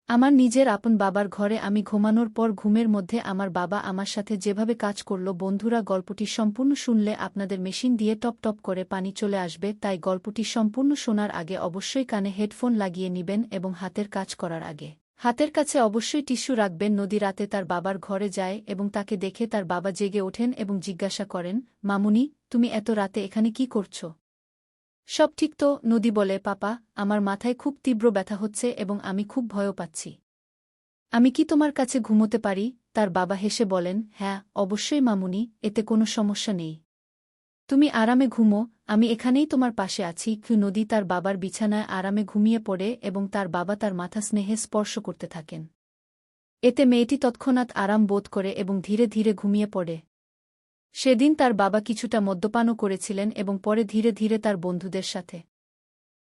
আমার নিজের আপন বাবার ঘরে আমি ঘুমানোর পর ঘুমের মধ্যে আমার বাবা আমার সাথে যেভাবে কাজ করল। বন্ধুরা, গল্পটি সম্পূর্ণ শুনলে আপনাদের মেশিন দিয়ে টপ টপ করে পানি চলে আসবে, তাই গল্পটি সম্পূর্ণ শোনার আগে অবশ্যই কানে হেডফোন লাগিয়ে নিবেন এবং হাতের কাজ করার আগে হাতের কাছে অবশ্যই টিস্যু রাখবেন। নদী রাতে তার বাবার ঘরে যায় এবং তাকে দেখে তার বাবা জেগে ওঠেন এবং জিজ্ঞাসা করেন, মামুনি, তুমি এত রাতে এখানে কি করছ? সব ঠিক তো? নদী বলে, পাপা, আমার মাথায় খুব তীব্র ব্যথা হচ্ছে এবং আমি খুব ভয়ও পাচ্ছি। আমি কি তোমার কাছে ঘুমোতে পারি? তার বাবা হেসে বলেন, হ্যাঁ, অবশ্যই মামুনি, এতে কোনো সমস্যা নেই। তুমি আরামে ঘুমো, আমি এখানেই তোমার পাশে আছি। নদী তার বাবার বিছানায় আরামে ঘুমিয়ে পড়ে এবং তার বাবা তার মাথা স্নেহে স্পর্শ করতে থাকেন। এতে মেয়েটি তৎক্ষণাৎ আরাম বোধ করে এবং ধীরে ধীরে ঘুমিয়ে পড়ে। সেদিন তার বাবা কিছুটা মদ্যপানও করেছিলেন এবং পরে ধীরে ধীরে তার বন্ধুদের সাথে।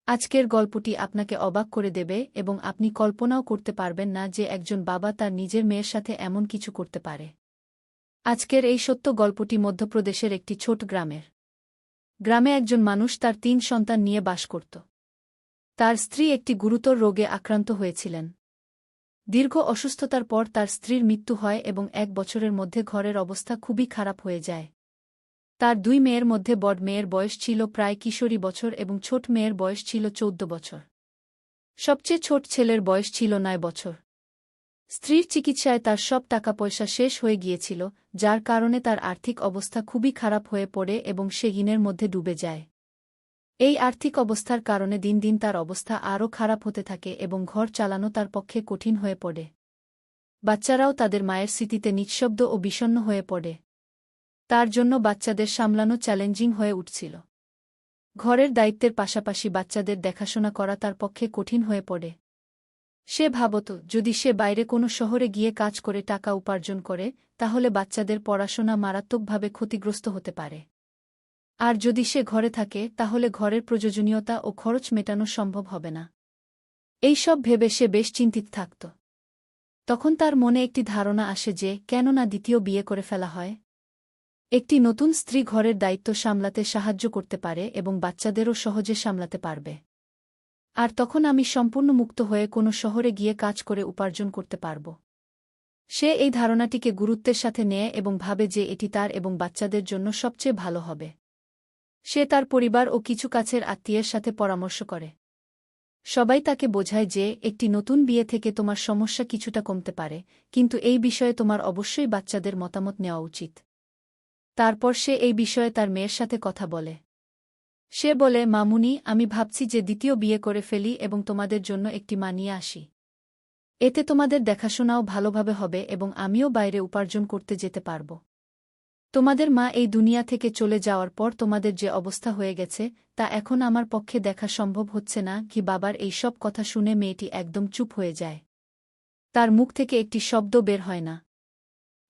আজকের গল্পটি আপনাকে অবাক করে দেবে এবং আপনি কল্পনাও করতে পারবেন না যে একজন বাবা তার নিজের মেয়ের সাথে এমন কিছু করতে পারে। আজকের এই সত্য গল্পটি মধ্যপ্রদেশের একটি ছোট গ্রামের। গ্রামে একজন মানুষ তার ৩ সন্তান নিয়ে বাস করত। তার স্ত্রী একটি গুরুতর রোগে আক্রান্ত হয়েছিলেন। দীর্ঘ অসুস্থতার পর তার স্ত্রীর মৃত্যু হয় এবং ১ বছরের মধ্যে ঘরের অবস্থা খুবই খারাপ হয়ে যায়। তার ২ মেয়ের মধ্যে বড় মেয়ের বয়স ছিল প্রায় কিশোরী বছর এবং ছোট মেয়ের বয়স ছিল ১৪ বছর। সবচেয়ে ছোট ছেলের বয়স ছিল ৯ বছর। স্ত্রীর চিকিৎসায় তার সব টাকা পয়সা শেষ হয়ে গিয়েছিল, যার কারণে তার আর্থিক অবস্থা খুবই খারাপ হয়ে পড়ে এবং সে ঋণের মধ্যে ডুবে যায়। এই আর্থিক অবস্থার কারণে দিন দিন তার অবস্থা আরও খারাপ হতে থাকে এবং ঘর চালানো তার পক্ষে কঠিন হয়ে পড়ে। বাচ্চারাও তাদের মায়ের স্মৃতিতে নিঃশব্দ ও বিষণ্ণ হয়ে পড়ে। তার জন্য বাচ্চাদের সামলানো চ্যালেঞ্জিং হয়ে উঠছিল। ঘরের দায়িত্বের পাশাপাশি বাচ্চাদের দেখাশোনা করা তার পক্ষে কঠিন হয়ে পড়ে। সে ভাবত, যদি সে বাইরে কোনো শহরে গিয়ে কাজ করে টাকা উপার্জন করে, তাহলে বাচ্চাদের পড়াশোনা মারাত্মকভাবে ক্ষতিগ্রস্ত হতে পারে। আর যদি সে ঘরে থাকে, তাহলে ঘরের প্রয়োজনীয়তা ও খরচ মেটানো সম্ভব হবে না। এই সব ভেবে সে বেশ চিন্তিত থাকত। তখন তার মনে একটি ধারণা আসে যে, কেন না দ্বিতীয় বিয়ে করে ফেলা হয়? একটি নতুন স্ত্রী ঘরের দায়িত্ব সামলাতে সাহায্য করতে পারে এবং বাচ্চাদেরও সহজে সামলাতে পারবে। আর তখন আমি সম্পূর্ণ মুক্ত হয়ে কোনো শহরে গিয়ে কাজ করে উপার্জন করতে পারব। সে এই ধারণাটিকে গুরুত্বের সাথে নেয় এবং ভাবে যে এটি তার এবং বাচ্চাদের জন্য সবচেয়ে ভালো হবে। সে তার পরিবার ও কিছু কাছের আত্মীয়ের সাথে পরামর্শ করে। সবাই তাকে বোঝায় যে একটি নতুন বিয়ে থেকে তোমার সমস্যা কিছুটা কমতে পারে, কিন্তু এই বিষয়ে তোমার অবশ্যই বাচ্চাদের মতামত নেওয়া উচিত। তারপর সে এই বিষয়ে তার মেয়ের সাথে কথা বলে। সে বলে, মামুনি, আমি ভাবছি যে দ্বিতীয় বিয়ে করে ফেলি এবং তোমাদের জন্য একটি মা নিয়ে আসি। এতে তোমাদের দেখাশোনাও ভালোভাবে হবে এবং আমিও বাইরে উপার্জন করতে যেতে পারব। তোমাদের মা এই দুনিয়া থেকে চলে যাওয়ার পর তোমাদের যে অবস্থা হয়ে গেছে, তা এখন আমার পক্ষে দেখা সম্ভব হচ্ছে না। বাবার এই সব কথা শুনে মেয়েটি একদম চুপ হয়ে যায়। তার মুখ থেকে একটি শব্দ বের হয় না।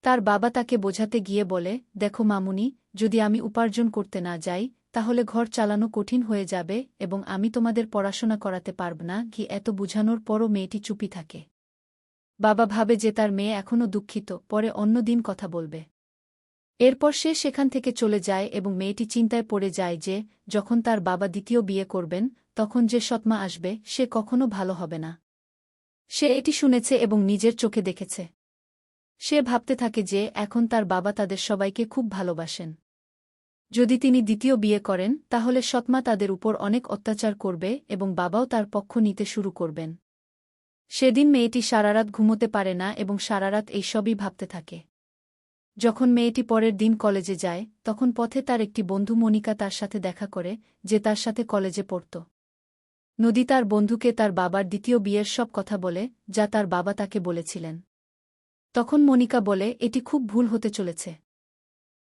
তার বাবা তাকে বোঝাতে গিয়ে বলে, দেখো মামুনি, যদি আমি উপার্জন করতে না যাই, তাহলে ঘর চালানো কঠিন হয়ে যাবে এবং আমি তোমাদের পড়াশোনা করাতে পারব না। এত বুঝানোর পরও মেয়েটি চুপই থাকে। বাবা ভাবে যে তার মেয়ে এখনও দুঃখিত, পরে অন্য দিন কথা বলবে। এরপর সে সেখান থেকে চলে যায় এবং মেয়েটি চিন্তায় পড়ে যায় যে, যখন তার বাবা দ্বিতীয় বিয়ে করবেন, তখন যে সৎমা আসবে, সে কখনো ভালো হবে না। সে এটি শুনেছে এবং নিজের চোখে দেখেছে। সে ভাবতে থাকে যে এখন তার বাবা তাদের সবাইকে খুব ভালোবাসেন। যদি তিনি দ্বিতীয় বিয়ে করেন, তাহলে সৎমা তাদের উপর অনেক অত্যাচার করবে এবং বাবাও তার পক্ষ নিতে শুরু করবেন। সেদিন মেয়েটি সারারাত ঘুমোতে পারে না এবং সারারাত এইসবই ভাবতে থাকে। যখন মেয়েটি পরের দিন কলেজে যায়, তখন পথে তার একটি বন্ধু মনিকা তার সাথে দেখা করে, যে তার সাথে কলেজে পড়ত। নদী তার বন্ধুকে তার বাবার দ্বিতীয় বিয়ের সব কথা বলে, যা তার বাবা তাকে বলেছিলেন। তখন মনিকা বলে, এটি খুব ভুল হতে চলেছে।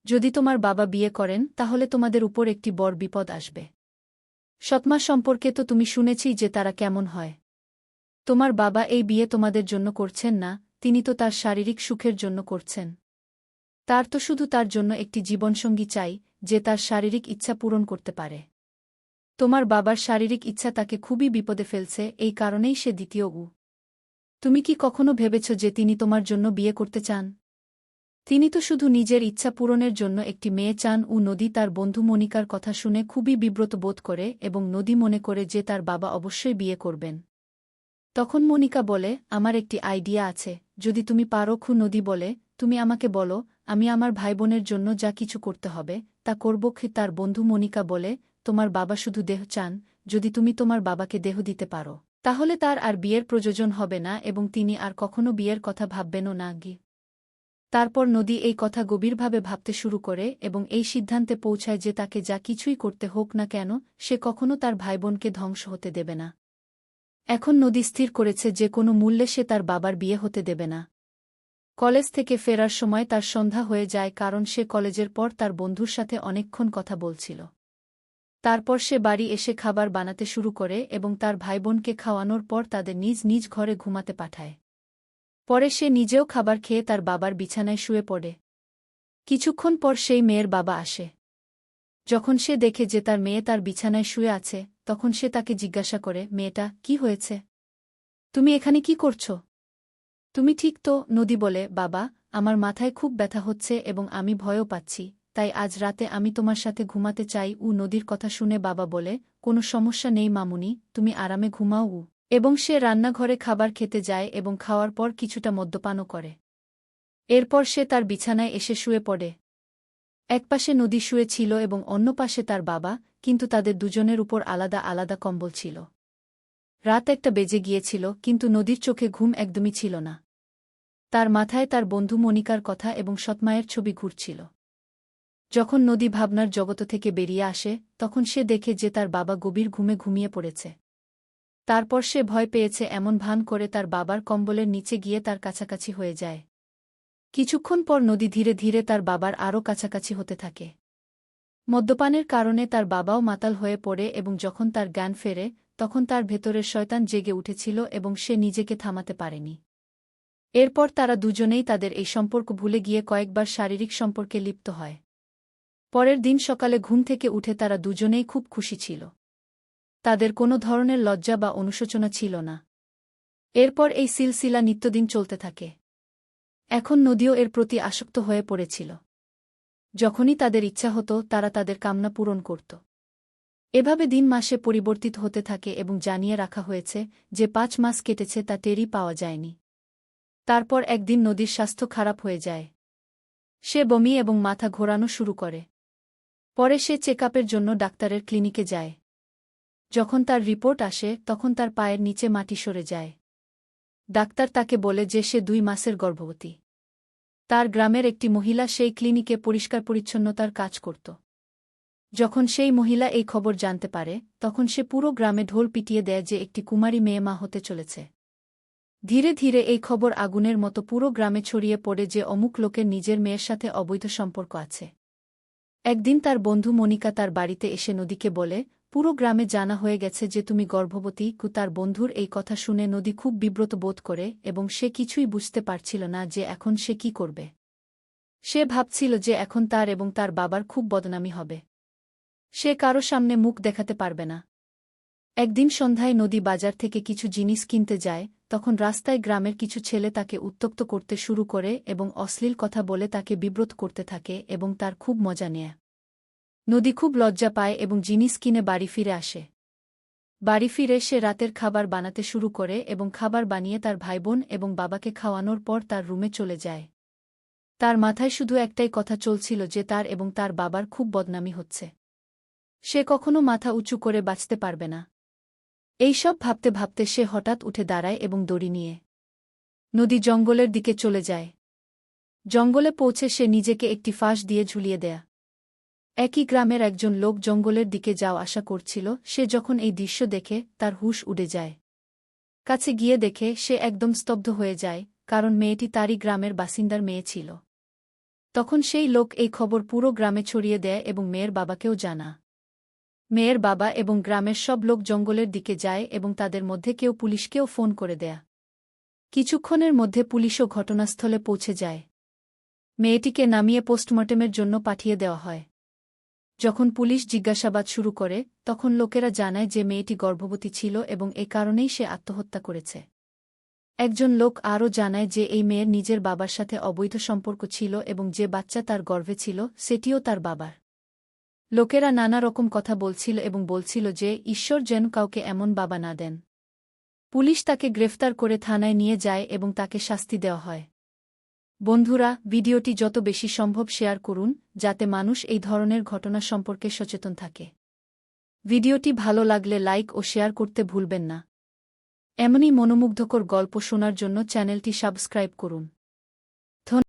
যদি তোমার বাবা বিয়ে করেন, তাহলে তোমাদের উপর একটি বড় বিপদ আসবে। সৎমা সম্পর্কে তো তুমি শুনেছি যে তারা কেমন হয়। তোমার বাবা এই বিয়ে তোমাদের জন্য করছেন না, তিনি তো তার শারীরিক সুখের জন্য করছেন। তার তো শুধু তার জন্য একটি জীবনসঙ্গী চাই, যে তার শারীরিক ইচ্ছা পূরণ করতে পারে। তোমার বাবার শারীরিক ইচ্ছা তাকে খুবই বিপদে ফেলছে, এই কারণেই সে দ্বিতীয় তুমি কি কখনো ভেবেছ যে তিনি তোমার জন্য বিয়ে করতে চান? তিনি তো শুধু নিজের ইচ্ছা পূরণের জন্য একটি মেয়ে চান। নদী তার বন্ধু মনিকার কথা শুনে খুবই বিব্রত বোধ করে এবং নদী মনে করে যে তার বাবা অবশ্যই বিয়ে করবেন। তখন মনিকা বলে, আমার একটি আইডিয়া আছে, যদি তুমি পারো। নদী বলে, তুমি আমাকে বলো, আমি আমার ভাইবোনের জন্য যা কিছু করতে হবে তা করব। তার বন্ধু মনিকা বলে, তোমার বাবা শুধু দেহ চান, যদি তুমি তোমার বাবাকে দেহ দিতে পারো তাহলে তার আর বিয়ের প্রয়োজন হবে না এবং তিনি আর কখনো বিয়ের কথা ভাববেনও না। তারপর নদী এই কথা গভীরভাবে ভাবতে শুরু করে এবং এই সিদ্ধান্তে পৌঁছায় যে তাকে যা কিছুই করতে হোক না কেন সে কখনো তার ভাইবোনকে ধ্বংস হতে দেবে না। এখন নদী স্থির করেছে যে কোনো মূল্যে সে তার বাবার বিয়ে হতে দেবে না। কলেজ থেকে ফেরার সময় তার সন্ধ্যা হয়ে যায় কারণ সে কলেজের পর তার বন্ধুর সাথে অনেকক্ষণ কথা বলছিল। তারপর সে বাড়ি এসে খাবার বানাতে শুরু করে এবং তার ভাইবোনকে খাওয়ানোর পর তাদের নিজ নিজ ঘরে ঘুমাতে পাঠায়। পরে সে নিজেও খাবার খেয়ে তার বাবার বিছানায় শুয়ে পড়ে। কিছুক্ষণ পর সেই মেয়ের বাবা আসে। যখন সে দেখে যে তার মেয়ে তার বিছানায় শুয়ে আছে তখন সে তাকে জিজ্ঞাসা করে, মেয়েটা, কি হয়েছে? তুমি এখানে কি করছ? তুমি ঠিক তো? নদী বলে, বাবা, আমার মাথায় খুব ব্যথা হচ্ছে এবং আমি ভয়ও পাচ্ছি, তাই আজ রাতে আমি তোমার সাথে ঘুমাতে চাই। নদীর কথা শুনে বাবা বলে, কোনো সমস্যা নেই মামুনি, তুমি আরামে ঘুমাও। এবং সে রান্নাঘরে খাবার খেতে যায় এবং খাওয়ার পর কিছুটা মদ্যপানও করে। এরপর সে তার বিছানায় এসে শুয়ে পড়ে। একপাশে নদী শুয়ে ছিল এবং অন্য পাশে তার বাবা, কিন্তু তাদের দুজনের উপর আলাদা আলাদা কম্বল ছিল। রাত 1টা বেজে গিয়েছিল কিন্তু নদীর চোখে ঘুম একদমই ছিল না। তার মাথায় তার বন্ধু মনিকার কথা এবং সৎমায়ের ছবি ঘুরছিল। যখন নদী ভাবনার জগত থেকে বেরিয়ে আসে তখন সে দেখে যে তার বাবা গভীর ঘুমে ঘুমিয়ে পড়েছে। তারপর সে ভয় পেয়েছে এমন ভান করে তার বাবার কম্বলের নিচে গিয়ে তার কাছাকাছি হয়ে যায়। কিছুক্ষণ পর নদী ধীরে ধীরে তার বাবার আরও কাছাকাছি হতে থাকে। মদ্যপানের কারণে তার বাবাও মাতাল হয়ে পড়ে এবং যখন তার জ্ঞান ফেরে তখন তার ভেতরের শয়তান জেগে উঠেছিল এবং সে নিজেকে থামাতে পারেনি। এরপর তারা দুজনেই তাদের এই সম্পর্ক ভুলে গিয়ে কয়েকবার শারীরিক সম্পর্কে লিপ্ত হয়। পরের দিন সকালে ঘুম থেকে উঠে তারা দুজনেই খুব খুশি ছিল। তাদের কোনো ধরনের লজ্জা বা অনুশোচনা ছিল না। এরপর এই সিলসিলা নিত্যদিন চলতে থাকে। এখন নদীও এর প্রতি আসক্ত হয়ে পড়েছিল। যখনই তাদের ইচ্ছা হতো তারা তাদের কামনা পূরণ করত। এভাবে দিন মাসে পরিবর্তিত হতে থাকে এবং জানিয়ে রাখা হয়েছে যে 5 মাস কেটেছে তা টেরই পাওয়া যায়নি। তারপর একদিন নদীর স্বাস্থ্য খারাপ হয়ে যায়। সে বমি এবং মাথা ঘোরানো শুরু করে। পরে সে চেকআপের জন্য ডাক্তারের ক্লিনিকে যায়। যখন তার রিপোর্ট আসে তখন তার পায়ের নিচে মাটি সরে যায়। ডাক্তার তাকে বলে যে সে 2 মাসের গর্ভবতী। তার গ্রামের একটি মহিলা সেই ক্লিনিকে পরিষ্কার পরিচ্ছন্নতার কাজ করত। যখন সেই মহিলা এই খবর জানতে পারে তখন সে পুরো গ্রামে ঢোল পিটিয়ে দেয় যে একটি কুমারী মেয়ে মা হতে চলেছে। ধীরে ধীরে এই খবর আগুনের মতো পুরো গ্রামে ছড়িয়ে পড়ে যে অমুক লোকের নিজের মেয়ের সাথে অবৈধ সম্পর্ক আছে। একদিন তার বন্ধু মনিকা তার বাড়িতে এসে নদীকে বলে, পুরো গ্রামে জানা হয়ে গেছে যে তুমি গর্ভবতী। তার বন্ধুর এই কথা শুনে নদী খুব বিব্রত বোধ করে এবং সে কিছুই বুঝতে পারছিল না যে এখন সে কি করবে। সে ভাবছিল যে এখন তার এবং তার বাবার খুব বদনামি হবে। সে কারো সামনে মুখ দেখাতে পারবে না। একদিন সন্ধ্যায় নদী বাজার থেকে কিছু জিনিস কিনতে যায়, তখন রাস্তায় গ্রামের কিছু ছেলে তাকে উত্ত্যক্ত করতে শুরু করে এবং অশ্লীল কথা বলে তাকে বিব্রত করতে থাকে এবং তার খুব মজা নেয়। নদী খুব লজ্জা পায় এবং জিনিস কিনে বাড়ি ফিরে আসে। বাড়ি ফিরে সে রাতের খাবার বানাতে শুরু করে এবং খাবার বানিয়ে তার ভাইবোন এবং বাবাকে খাওয়ানোর পর তার রুমে চলে যায়। তার মাথায় শুধু একটাই কথা চলছিল যে তার এবং তার বাবার খুব বদনামি হচ্ছে। সে কখনো মাথা উঁচু করে বাঁচতে পারবে না। এইসব ভাবতে ভাবতে সে হঠাৎ উঠে দাঁড়ায় এবং দড়ি নিয়ে নদী জঙ্গলের দিকে চলে যায়। জঙ্গলে পৌঁছে সে নিজেকে একটি ফাঁস দিয়ে ঝুলিয়ে দেয়। একই গ্রামের একজন লোক জঙ্গলের দিকে যাওয়া আসা করছিল। সে যখন এই দৃশ্য দেখে তার হুঁশ উড়ে যায়। কাছে গিয়ে দেখে সে একদম স্তব্ধ হয়ে যায়, কারণ মেয়েটি তারই গ্রামের বাসিন্দার মেয়ে ছিল। তখন সেই লোক এই খবর পুরো গ্রামে ছড়িয়ে দেয় এবং মেয়ের বাবাকেও জানা। মেয়ের বাবা এবং গ্রামের সব লোক জঙ্গলের দিকে যায় এবং তাদের মধ্যে কেউ পুলিশকেও ফোন করে দেয়। কিছুক্ষণের মধ্যে পুলিশও ঘটনাস্থলে পৌঁছে যায়। মেয়েটিকে নামিয়ে পোস্টমর্টেমের জন্য পাঠিয়ে দেওয়া হয়। যখন পুলিশ জিজ্ঞাসাবাদ শুরু করে তখন লোকেরা জানায় যে মেয়েটি গর্ভবতী ছিল এবং এ কারণেই সে আত্মহত্যা করেছে। একজন লোক আরও জানায় যে এই মেয়ের নিজের বাবার সাথে অবৈধ সম্পর্ক ছিল এবং যে বাচ্চা তার গর্ভে ছিল সেটিও তার বাবার। লোকেরা নানা রকম কথা বলছিল এবং বলছিল যে ঈশ্বর যেন কাউকে এমন বাবা না দেন। পুলিশ তাকে গ্রেফতার করে থানায় নিয়ে যায় এবং তাকে শাস্তি দেওয়া হয়। বন্ধুরা, ভিডিওটি যত বেশি সম্ভব শেয়ার করুন, যাতে মানুষ এই ধরনের ঘটনা সম্পর্কে সচেতন থাকে। ভিডিওটি ভালো লাগলে লাইক ও শেয়ার করতে ভুলবেন না। এমনই মনোমুগ্ধকর গল্প শোনার জন্য চ্যানেলটি সাবস্ক্রাইব করুন।